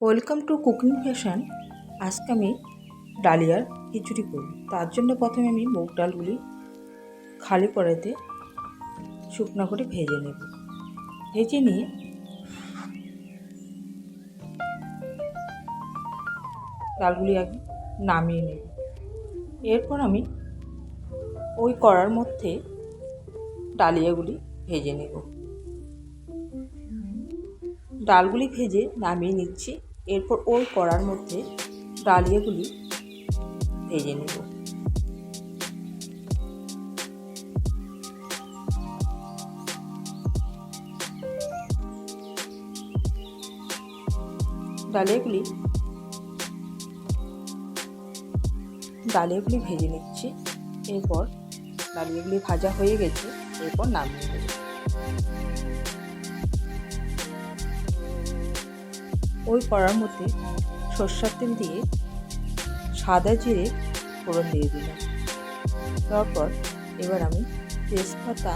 Welcome to cooking fashion. আজকে আমি ডালিয়ার খিচুড়ি করব। তার জন্য প্রথমে আমি মুগ ডালগুলি খালি কড়াইতে শুকনো করে ভেজে নেব। ভেজে নিয়ে ডালগুলি আগে নামিয়ে নেব। এরপর আমি ওই কড়ার মধ্যে ডালিয়াগুলি ভেজে নেব। ডালগুলি ভেজে নামিয়ে নিচ্ছি। এরপর ওই কড়ার মধ্যে ডালিয়াগুলি ভেজে নেব। ডালিয়াগুলি ভেজে নিচ্ছি। এরপর ডালিয়াগুলি ভাজা হয়ে গেছে, এরপর নামিয়ে নেব। ওই কড়ার মধ্যে সরষের তেল দিয়ে সাদা জিরে ফোড়ন দিয়ে দিলাম। তারপর এবার আমি তেজপাতা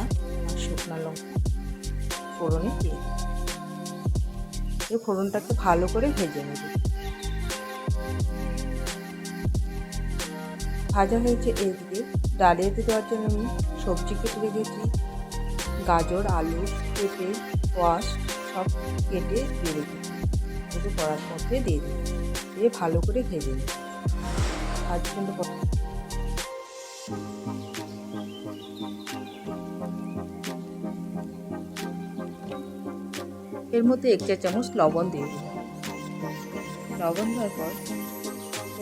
আর শুকনো লঙ্কা ফোড়নে দিয়ে এই ফোড়নটাকে ভালো করে ভেজে নেব। ভাজা হয়েছে, এদিকে ডালিয়াতে দেওয়ার জন্য আমি সবজি কেটে রেখেছি। গাজর, আলু, পেঁপে, কোয়াশ সব কেটে দিয়ে রেখেছি। একটু কড়ার মধ্যে দিয়ে দিই, দিয়ে ভালো করে ভেজে নিই। এর মধ্যে 1 চা চামচ লবণ দিয়ে দিলাম। লবণ দেওয়ার পর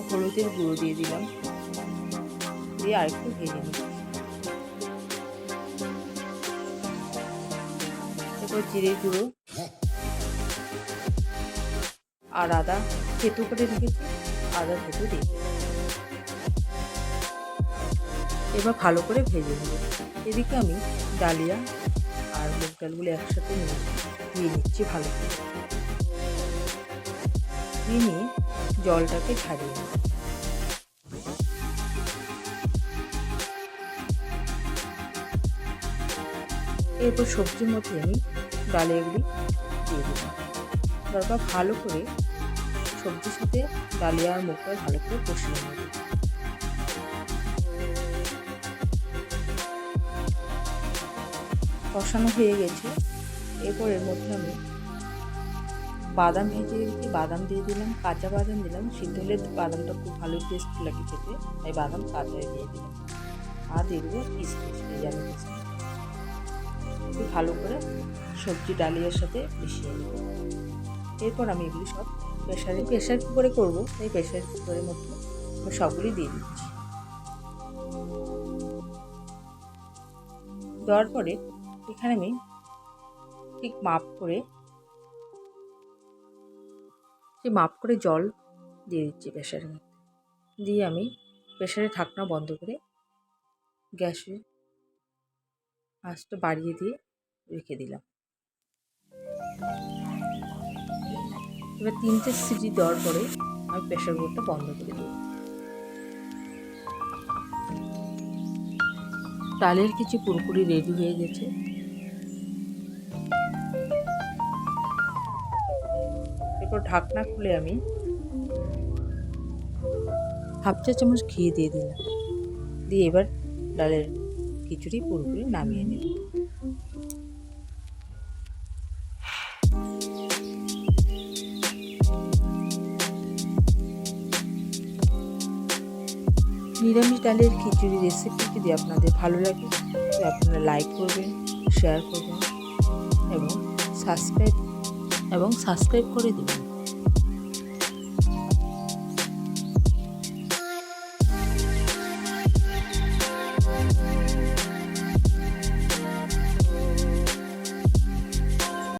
হলুদের গুঁড়ো দিয়ে দিলাম, দিয়ে আরেকটু ভেজে নিই। এরপর জিরে গুঁড়ো আর আদা থেঁতো করে রেখেছি, আদা থেঁতো দিয়ে এবার ভালো করে ভেজে নেব। এদিকে আমি ডালিয়া আর মুগ ডালগুলো একসাথে দিয়ে নিচ্ছি। ভালো করে দিয়ে নিয়ে জলটাকে ঝারিয়ে নেব। এরপর সবজির মধ্যে আমি ডালিয়াগুলি দিয়ে দিলাম। তারপর ভালো করে সবজির সাথে ডালিয়া আর মুগ ডাল ভালো করে কষিয়ে নেব। কষানো হয়ে গেছে। এরপর এর মধ্যে আমি বাদাম ভেজে রেখেছি, বাদাম দিয়ে দিলাম। কাঁচা বাদাম দিলাম, সিদ্ধ হলে বাদামটা খুব ভালো টেস্ট লাগে খেতে, তাই বাদাম কাঁচায় দিয়ে দিলাম। আর দিয়ে দেবো কিশমিশ, ভেজানো কিশমিশ। ভালো করে সবজি ডালিয়ার সাথে মিশিয়ে নেব। এরপর আমি এগুলি সব প্রেশার কুকারে করবো, তাই প্রেশার কুকারের মধ্যে আমি সবগুলি দিয়ে দিচ্ছি। দেওয়ার পরে এখানে আমি ঠিক মাপ করে জল দিয়ে দিচ্ছি প্রেশারের মধ্যে। দিয়ে আমি প্রেশারের ঢাকনা বন্ধ করে গ্যাসে আঁচটা বাড়িয়ে দিয়ে রেখে দিলাম। এবার 3টে সিটি দেওয়ার পরে আমি প্রেশার কুকারটা বন্ধ করে দিই। ডালের কিছু পুরোপুরি রেডি হয়ে গেছে। এরপর ঢাকনা খুলে আমি 1/2 চা চামচ ঘি দিয়ে দিলাম। দিয়ে এবার ডালের খিচুড়ি পুরোপুরি নামিয়ে নেব। নিরামিষ ডালের খিচুড়ি রেসিপি যদি আপনাদের ভালো লাগে তো আপনারা লাইক করবেন, শেয়ার করবেন এবং সাবস্ক্রাইব করে দেবেন।